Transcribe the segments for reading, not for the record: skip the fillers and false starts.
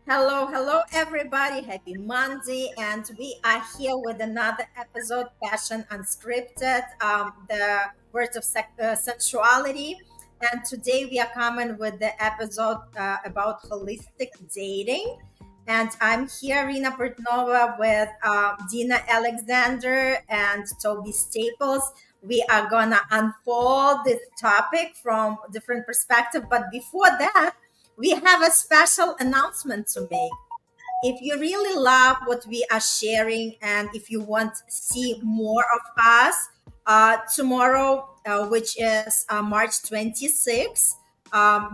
Hello, everybody. Happy Monday. And we are here with another episode, Passion Unscripted, the words of sensuality. And today we are coming with the episode about holistic dating. And I'm here, Irina Portnova, with Dina Alexander and Toby Staples. We are going to unfold this topic from different perspective. But before that, we have a special announcement to make. If you really love what we are sharing and if you want to see more of us, tomorrow, which is March 26th,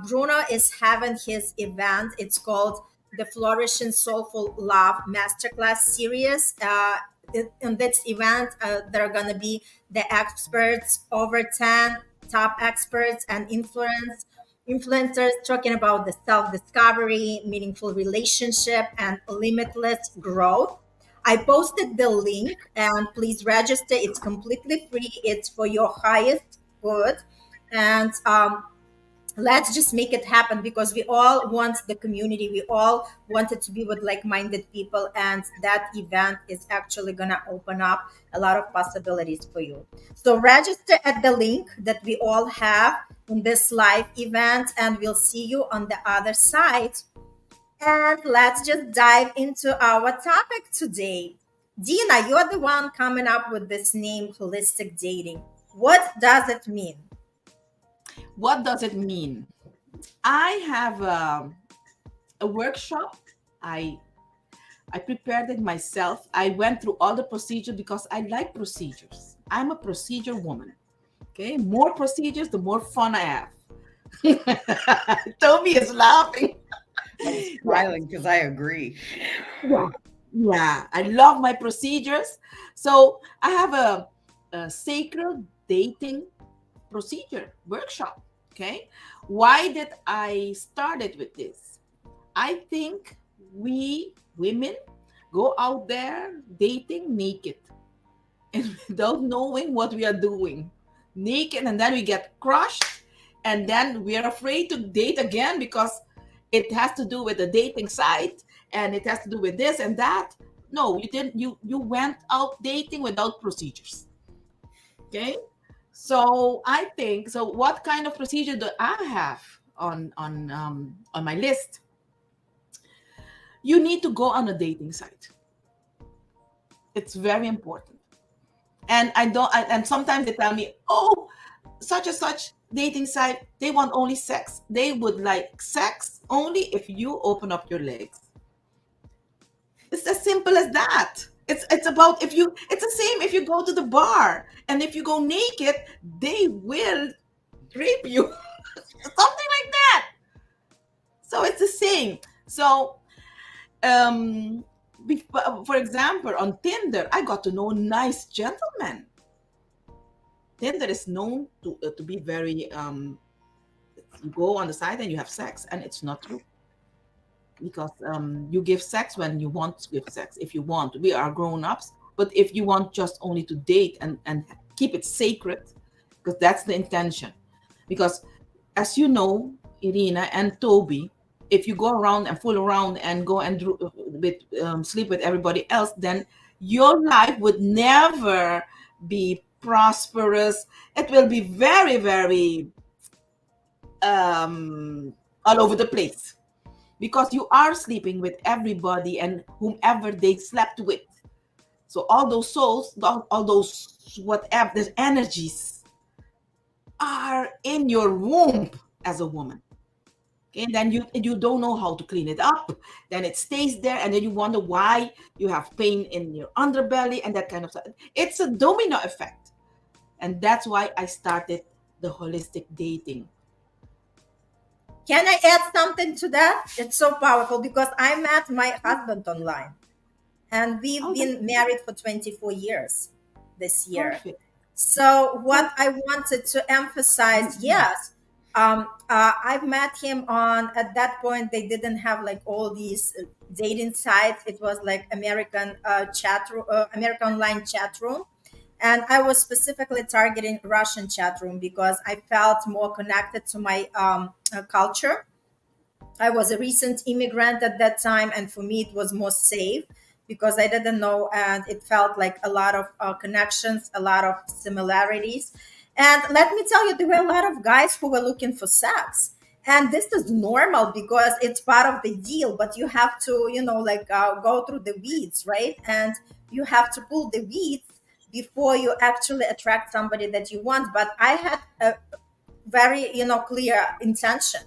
Bruno is having his event. It's called the Flourishing Soulful Love Masterclass Series. In this event, there are going to be the experts, over 10 top experts and influencers talking about the self-discovery, meaningful relationship, and limitless growth. I posted the link and please register. It's completely free. It's for your highest good. And let's just make it happen because we all want the community. We all wanted to be with like-minded people, and that event is actually going to open up a lot of possibilities for you. So register at the link that we all have in this live event, and we'll see you on the other side. And let's just dive into our topic today. Dina, you're the one coming up with this name, holistic dating. What does it mean? What does it mean? I have a workshop. I I prepared it myself. I went through all the procedure because I like procedures. I'm a procedure woman. Okay, more procedures, the more fun I have. Toby is laughing. I'm Yeah, smiling because I agree. yeah, yeah. I love my procedures. So I have a sacred dating procedure workshop. Okay, why did I started with this? I think we women go out there dating naked and without knowing what we are doing. Naked, and then we get crushed, and then we are afraid to date again because it has to do with the dating site and it has to do with this and that. No, you didn't. You went out dating without procedures. Okay, so I think so. What kind of procedure do I have on my list? You need to go on a dating site. It's very important. And and sometimes they tell me, oh, such and such dating site, they want only sex. They would like sex only if you open up your legs. It's as simple as that. It's about if you it's the same if you go to the bar and if you go naked, they will rape you. Something like that. So it's the same. So um for example, on Tinder, I got to know nice gentlemen. Tinder is known to be very you go on the site and you have sex, and it's not true because you give sex when you want to give sex. If you want, we are grown ups, but if you want just only to date and keep it sacred, because that's the intention. Because as you know, Irina and Toby, if you go around and fool around and go and sleep with everybody else, then your life would never be prosperous. It will be very, very all over the place because you are sleeping with everybody and whomever they slept with. So all those souls, all those whatever, the energies are in your womb as a woman. Okay, and then you don't know how to clean it up. Then it stays there, and then you wonder why you have pain in your underbelly and that kind of stuff. It's a domino effect, and that's why I started the holistic dating. Can I add something to that? It's so powerful because I met my husband online and we've Oh, that's been married for 24 years this year. perfect. So, what Perfect. I wanted to emphasize, yes, I've met him on, at that point, they didn't have like all these dating sites. It was like American American online chat room. And I was specifically targeting Russian chat room because I felt more connected to my culture. I was a recent immigrant at that time, and for me, it was more safe because I didn't know, and it felt like a lot of connections, a lot of similarities. And let me tell you, there were a lot of guys who were looking for sex. And this is normal because it's part of the deal, but you have to, like go through the weeds, right? And you have to pull the weeds before you actually attract somebody that you want. But I had a very, clear intention.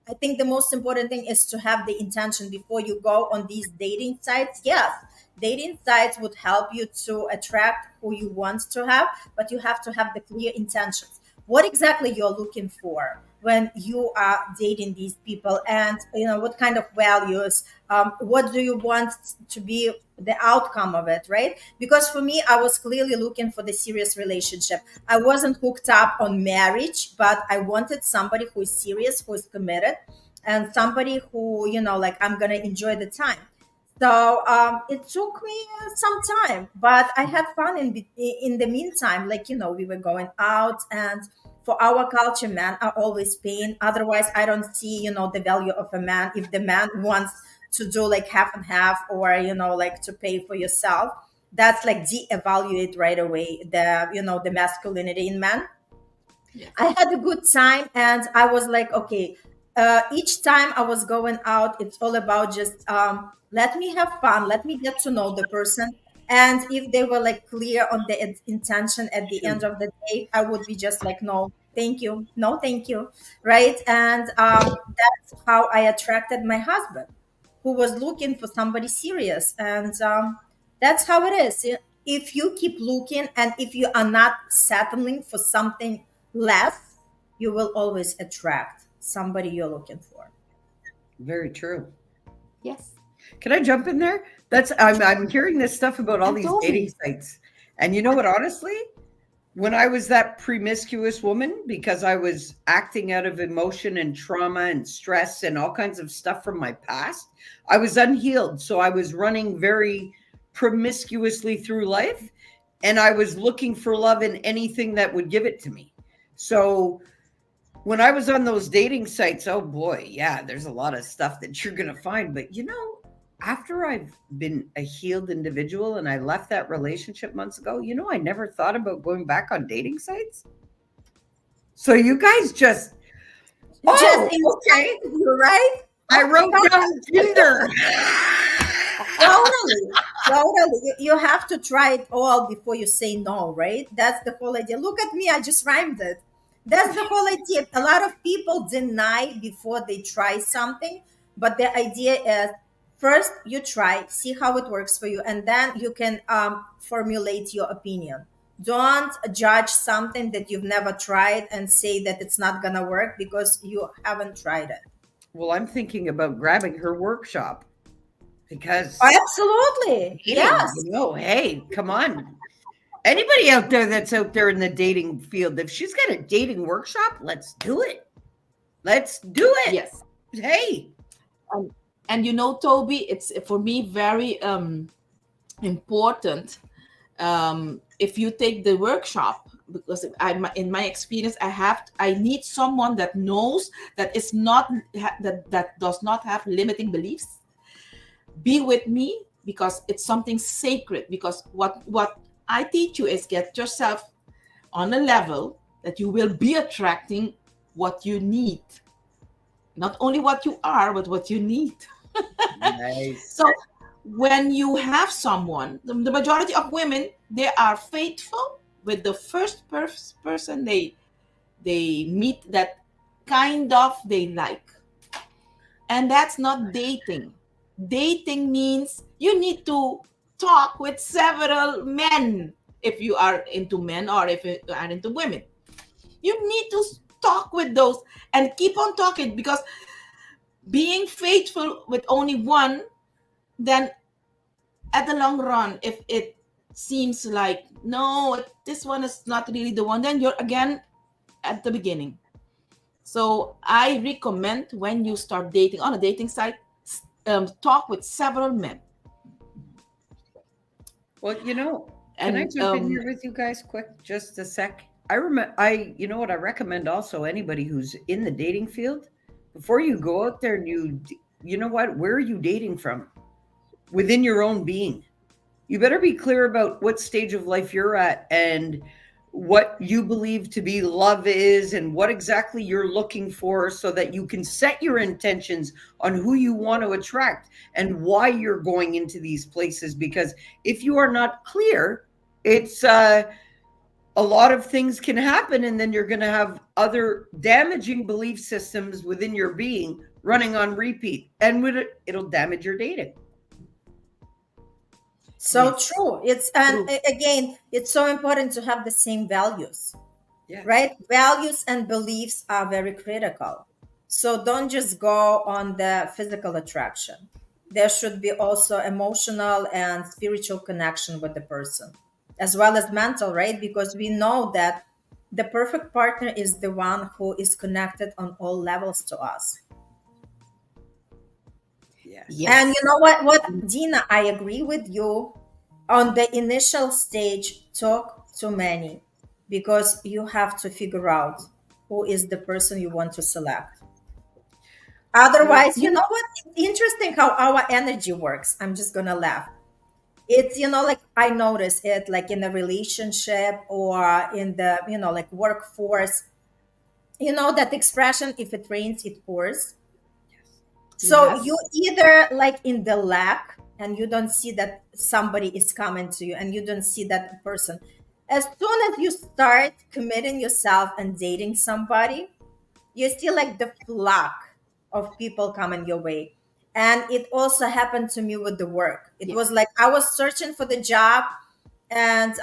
I think the most important thing is to have the intention before you go on these dating sites. Yes, dating sites would help you to attract who you want to have, but you have to have the clear intentions. What exactly you're looking for when you are dating these people, and what kind of values, what do you want to be the outcome of it, right? Because for me, I was clearly looking for the serious relationship. I wasn't hooked up on marriage, but I wanted somebody who is serious, who is committed, and somebody who, like I'm gonna enjoy the time. So it took me some time, but I had fun in the meantime. Like we were going out, and for our culture, men are always paying. Otherwise, I don't see the value of a man if the man wants to do like half and half, or like to pay for yourself. That's like de-evaluate right away the masculinity in men. Yes. I had a good time, and I was like, okay, each time I was going out, it's all about just let me have fun, let me get to know the person. And if they were like clear on the intention at the end Shoot. of the day, I would be just like, no, thank you, no, thank you, right? And that's how I attracted my husband, who was looking for somebody serious. And that's how it is. If you keep looking and if you are not settling for something less, you will always attract somebody you're looking for. Very true. Yes. Can I jump in there? I'm hearing this stuff about all And these dating Toby. sites. And you know what, honestly? When I was that promiscuous woman, because I was acting out of emotion and trauma and stress and all kinds of stuff from my past, I was unhealed. So I was running very promiscuously through life, and I was looking for love in anything that would give it to me. So when I was on those dating sites, oh boy, yeah, there's a lot of stuff that you're going to find. But after I've been a healed individual and I left that relationship months ago, I never thought about going back on dating sites. So you guys just, Just oh, okay. inspired you, right? I Oh my wrote God. down Tinder. Totally. Totally. You have to try it all before you say no, right? That's the whole idea. Look at me, I just rhymed it. That's the whole idea. A lot of people deny before they try something, but the idea is first you try, see how it works for you, and then you can formulate your opinion. Don't judge something that you've never tried and say that it's not gonna work because you haven't tried it. Well, I'm thinking about grabbing her workshop because Absolutely. dating, Yes. hey, come on. Anybody out there that's out there in the dating field, if she's got a dating workshop, let's do it. Let's do it. Yes. Hey, Um, and Toby, it's for me very important. If you take the workshop, because in my experience, I need someone that knows that it's not that does not have limiting beliefs. Be with me because it's something sacred. Because what I teach you is get yourself on a level that you will be attracting what you need, not only what you are, but what you need. nice. So when you have someone, the majority of women, they are faithful with the first person they meet that kind of they like. And that's not dating. Dating means you need to talk with several men if you are into men, or if you are into women. You need to talk with those and keep on talking, because being faithful with only one, then at the long run, if it seems like no, this one is not really the one, then you're again at the beginning. So I recommend, when you start dating on a dating site, talk with several men. Well, can I And jump in here with you guys quick, just a sec? I remember, you know what I recommend also, anybody who's in the dating field, before you go out there and you know what, where are you dating from? Within your own being. You better be clear about what stage of life you're at and what you believe to be love is and what exactly you're looking for, so that you can set your intentions on who you want to attract and why you're going into these places. Because if you are not clear, it's a lot of things can happen, and then you're going to have other damaging belief systems within your being running on repeat, and it'll damage your dating. So Yes. true. True. Again, it's so important to have the same values, Yes. right? Values and beliefs are very critical. So don't just go on the physical attraction. There should be also emotional and spiritual connection with the person, as well as mental, right? Because we know that the perfect partner is the one who is connected on all levels to us. Yes. And you Yes. know what, Dina, I agree with you. On the initial stage, talk to many, because you have to figure out who is the person you want to select. Well, Otherwise, you know what? It's interesting how our energy works. I'm just gonna laugh. It's, like I notice it like in a relationship or in the, like workforce. You know that expression, if it rains, it pours. So you Yes. either like in the lack and you don't see that somebody is coming to you and you don't see that person. As soon as you start committing yourself and dating somebody, you see like the flock of people coming your way. And it also happened to me with the work. It Yeah. was like I was searching for the job, and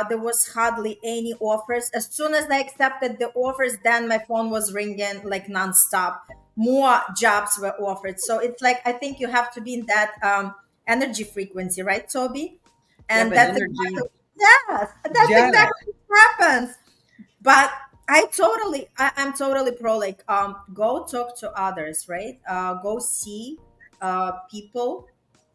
there was hardly any offers. As soon as I accepted the offers, then my phone was ringing like nonstop. More jobs were offered. So it's like I think you have to be in that energy frequency, right, Toby? yeah, And but that's energy, exactly, yes, that's yeah, exactly what happens. But I'm totally pro, like go talk to others, right? Go see people,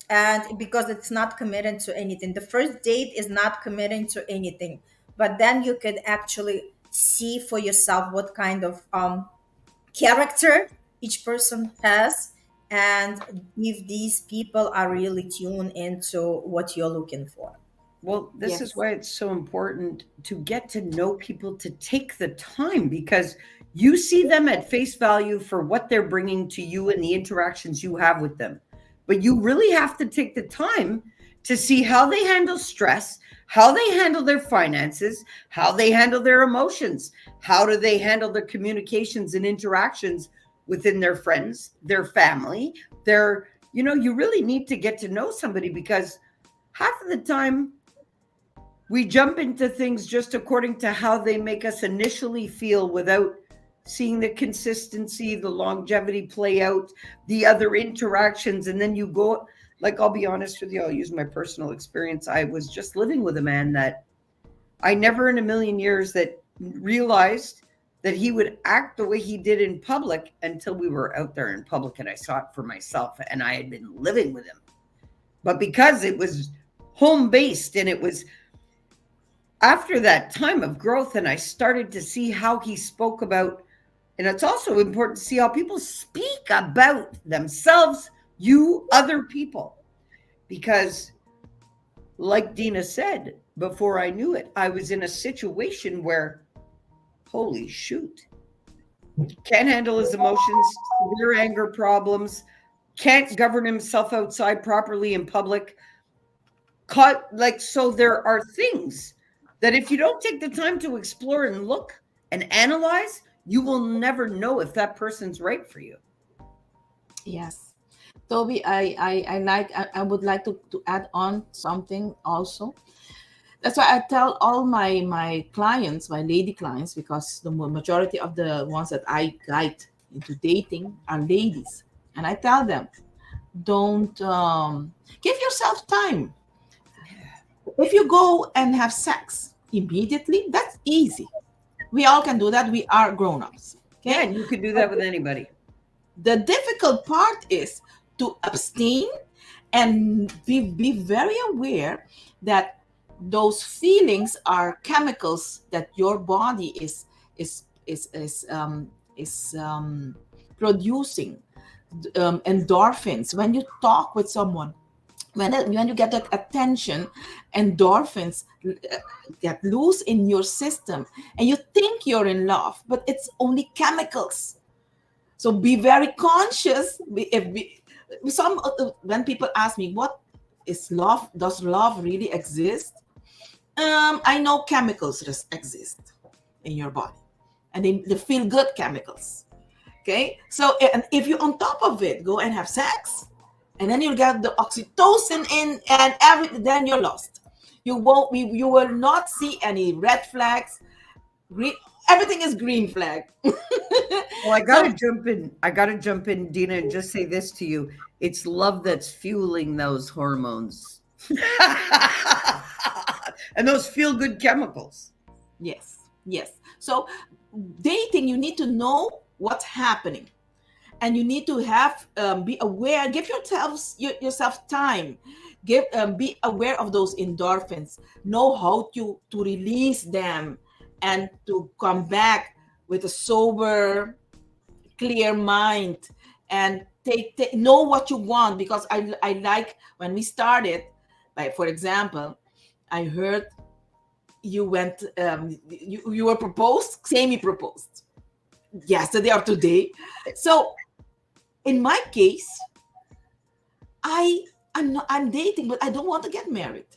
and because it's not committed to anything. The first date is not committing to anything, but then you could actually see for yourself what kind of character each person has, and if these people are really tuned into what you're looking for. well, this is Yes. why it's so important to get to know people, to take the time, because you see them at face value for what they're bringing to you and the interactions you have with them. But you really have to take the time to see how they handle stress, how they handle their finances, how they handle their emotions, how do they handle their communications and interactions within their friends, their family, you really need to get to know somebody, because half of the time we jump into things just according to how they make us initially feel, without seeing the consistency, the longevity play out, the other interactions. And then you go, like, I'll be honest with you, I'll use my personal experience. I was just living with a man that I never in a million years that realized that he would act the way he did in public, until we were out there in public and I saw it for myself, and I had been living with him. But because it was home based, and it was after that time of growth, and I started to see how he spoke about, and it's also important to see how people speak about themselves, you, other people. Because, like Dina said, before I knew it, I was in a situation where, holy shoot, can't handle his emotions, severe anger problems, can't govern himself outside properly in public. Caught, like, so there are things that if you don't take the time to explore and look and analyze, you will never know if that person's right for you. Yes. Toby, I would like to add on something also. That's why I tell all my clients, my lady clients, because the majority of the ones that I guide into dating are ladies, and I tell them, don't give yourself time. If you go and have sex immediately, that's easy. We all can do that. We are grown-ups. Yeah, Okay. and you can do that with anybody. The difficult part is to abstain and be very aware that those feelings are chemicals that your body is is producing endorphins when you talk with someone. When you get that attention, endorphins get loose in your system, and you think you're in love, but it's only chemicals. So be very conscious. Some when people ask me what is love, does love really exist? I know chemicals just exist in your body, and they feel good chemicals. Okay, so and if you on top of it go and have sex, and then you get the oxytocin in and everything, then you're lost. You will not see any red flags. Green, everything is green flag. Well, I So gotta jump in. I gotta jump in, Dina, and just say this to you. It's love that's fueling those hormones. And those feel good chemicals. yes, yes. So dating, you need to know what's happening, and you need to have be aware. Give yourself time. Be aware of those endorphins. Know how to release them, and to come back with a sober, clear mind, and know what you want. Because I like when we started, like for example, I heard you were proposed, semi proposed yesterday or today. So in my case, I'm dating, but I don't want to get married.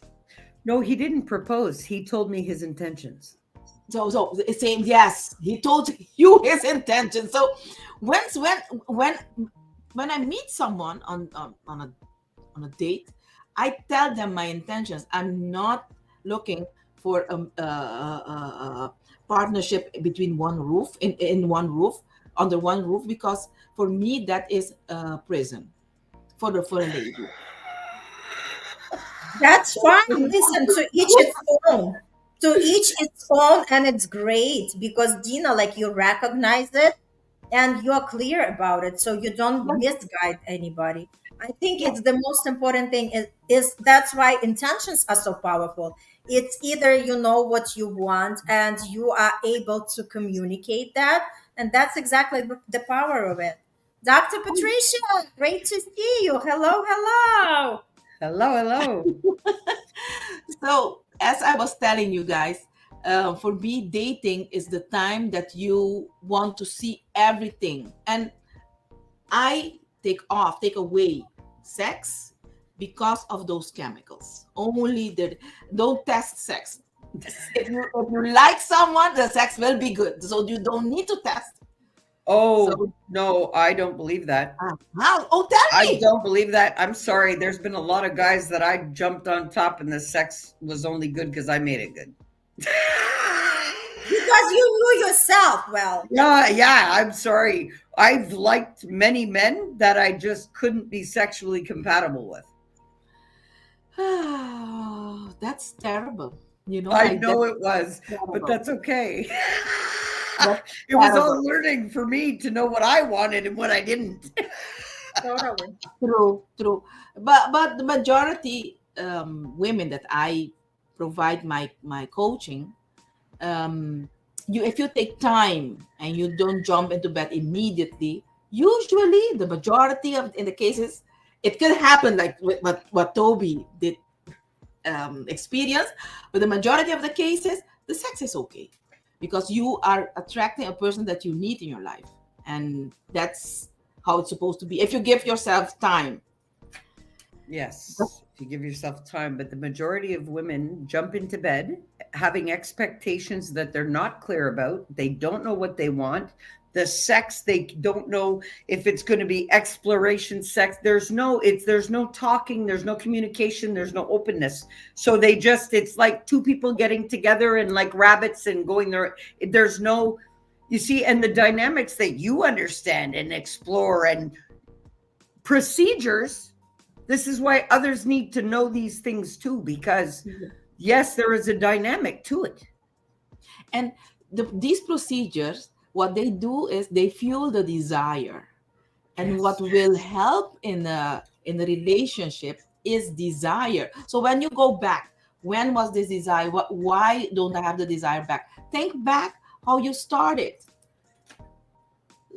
No, he didn't propose. He told me his intentions. So it's same. Yes, he told you his intention. So once when when I meet someone on a date, I tell them my intentions. I'm not looking for a partnership between one roof in one roof under one roof, because for me that is a prison for a lady. That's fine. Listen, to each its own. To each its own, and it's great because Dina, like you recognize it and you're clear about it, so you don't Yes, misguide anybody. I think yes, it's the most important thing is that's why intentions are so powerful. It's either you know what you want and you are able to communicate that, and that's exactly the power of it. Dr. Patricia, great to see you. Hello, hello. Hello, hello. So, as I was telling you guys, for me, dating is the time that you want to see everything. And I take away sex because of those chemicals. Only the don't test sex. If you like someone, the sex will be good. So you don't need to test. Oh, So no, I don't believe that. how? Oh, tell I me. don't believe that. I'm sorry. There's been a lot of guys that I jumped on top and the sex was only good because I made it good. Because you knew yourself well. Yeah, yeah, I'm sorry. I've liked many men that I just couldn't be sexually compatible with. That's terrible. I Like know it was, but terrible. that's okay. That's It was terrible. all learning for me to know what I wanted and what I didn't. Totally. True, true. But the majority women that I provide my coaching, um, you if you take time and you don't jump into bed immediately, usually the majority of in the cases, it can happen like what Toby did experience, but the majority of the cases, the sex is okay because you are attracting a person that you need in your life, and that's how it's supposed to be if you give yourself time. Yes, if you give yourself time, but the majority of women jump into bed having expectations that they're not clear about. They don't know what they want. The sex, they don't know if it's going to be exploration sex. There's no talking, there's no communication, there's no openness. So they just it's like two people getting together and like rabbits and going there. There's no you see, and the dynamics that you understand and explore and procedures. This is why others need to know these things too, because yes, there is a dynamic to it. And these procedures, what they do is they fuel the desire, and what Yes. will help in the relationship is desire. So when you go back, when was this desire, why don't I have the desire back? Think back how you started.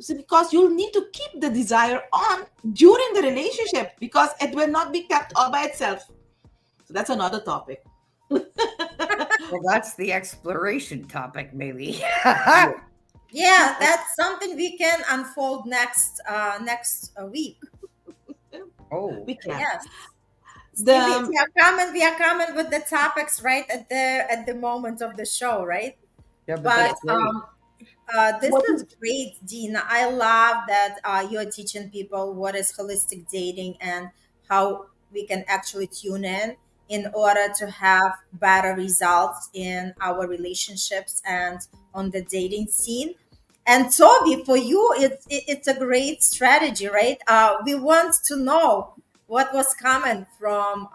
So because you'll need to keep the desire on during the relationship, because it will not be kept all by itself. So that's another topic. Well, that's the exploration topic, maybe. Yeah. Yeah, that's something we can unfold next week. Oh, We can. Yes. See, we, The we are coming with the topics right at the moment of the show, right? yeah, but But that's great. this what is great, Dina. I love that you're teaching people what is holistic dating and how we can actually tune in order to have better results in our relationships and on the dating scene. And Toby, for you, it's a great strategy, right? We want to know what was coming from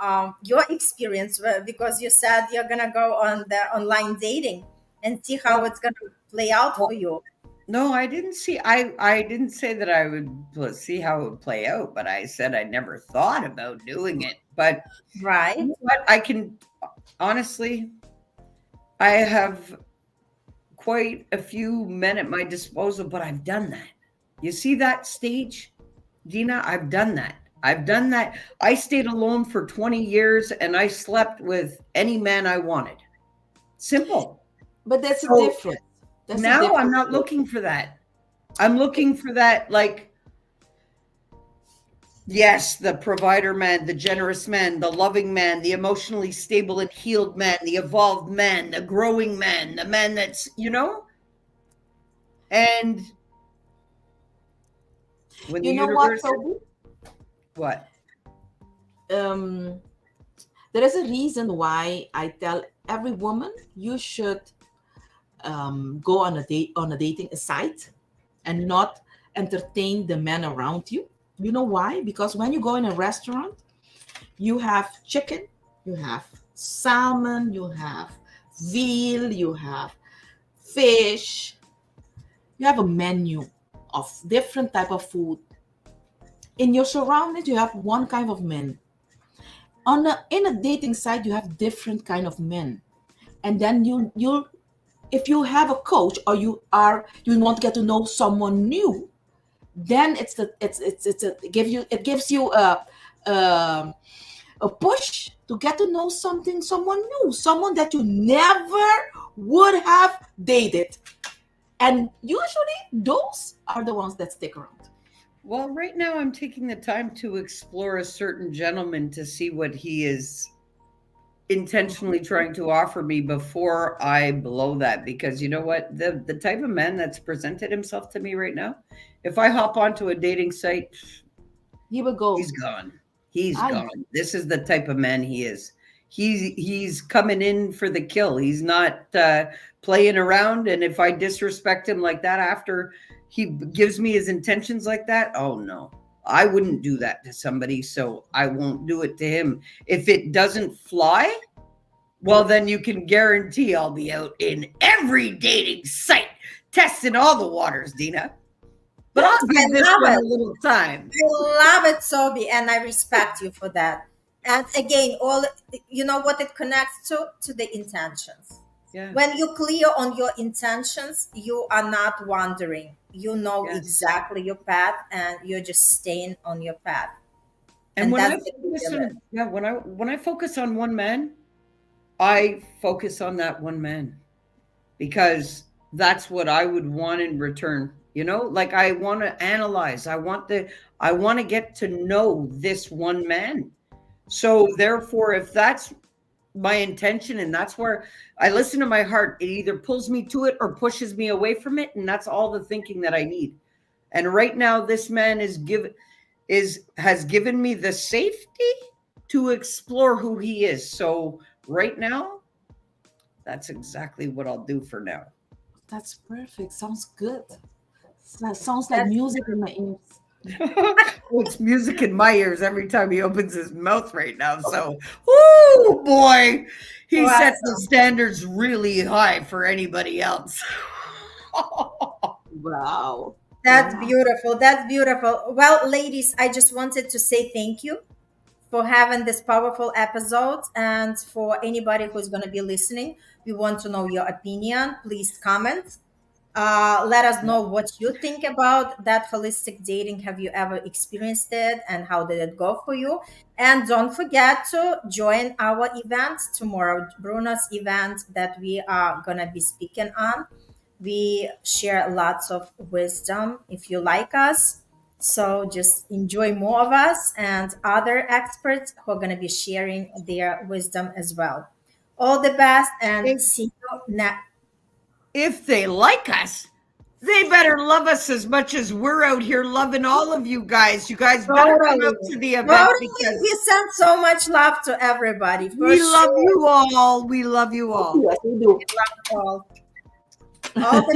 your experience because you said you're gonna go on the online dating and see how Well, it's gonna play out for well, you, no, I didn't see. I didn't say that I would see how it would play out, but I said I never thought about doing it. But you right? know what? I can honestly, I have quite a few men at my disposal, but I've done that. You see that stage, Dina? I've done that. I've done that. I stayed alone for 20 years and I slept with any man I wanted. Simple. but that's a So difference. That's a now I'm difference. not looking for that. I'm looking for that, like, yes, the provider man, the generous man, the loving man, the emotionally stable and healed man, the evolved man, the growing man, the man that's, and when the You know what, universe, Toby? what? Um, there is a reason why I tell every woman you should go on a date, on a dating site, and not entertain the men around you. You know why? Because when you go in a restaurant, you have chicken, you have salmon, you have veal, you have fish, you have a menu of different type of food. In your surroundings, you have one kind of men. In a dating site, you have different kind of men. And then you if you have a coach, or you want to get to know someone new, then it gives you a push to get to know someone new, someone that you never would have dated. And usually those are the ones that stick around. Well, right now I'm taking the time to explore a certain gentleman to see what he is intentionally trying to offer me before I blow that, because you know what, the type of man that's presented himself to me right now, if I hop onto a dating site, He will go, he's gone. He's I gone. This is the type of man he is. He's coming in for the kill. He's not playing around. And if I disrespect him like that after he gives me his intentions like that, oh no, I wouldn't do that to somebody. So I won't do it to him. If it doesn't fly, well, then you can guarantee I'll be out in every dating site testing all the waters, Dina. But I'll that's I give this love one a it. little time. I love it, Toby, and I respect you for that. And again, all you know what it connects to the intentions. Yeah. When you're clear on your intentions, you are not wandering. You know Yes. exactly your path, and you're just staying on your path. And And when I that's the focus key of it. on, yeah, when I focus on one man, I focus on that one man, because that's what I would want in return. Like, I want to analyze. I want to get to know this one man. So therefore, if that's my intention and that's where I listen to my heart, it either pulls me to it or pushes me away from it, and that's all the thinking that I need. And right now this man has given me the safety to explore who he is. So right now, that's exactly what I'll do for now. That's perfect. Sounds good. That sounds like That's music in my ears. Well, it's music in my ears every time he opens his mouth right now. So, oh boy, he sets the awesome. standards really high for anybody else. Wow. That's Wow. beautiful. That's beautiful. Well, ladies, I just wanted to say thank you for having this powerful episode. And for anybody who's going to be listening, we want to know your opinion. Please comment. Let us know what you think about that holistic dating. Have you ever experienced it, and how did it go for you? And don't forget to join our event tomorrow, Bruno's event that we are going to be speaking on. We share lots of wisdom if you like us. So just enjoy more of us and other experts who are going to be sharing their wisdom as well. All the best and If, see you next. if they like us, they better love us as much as we're out here loving all of you guys. You guys better come Totally. out to the event Totally. because We send so much love to everybody for we love sure. you all. We love you all. Yes, we do. Love all. All the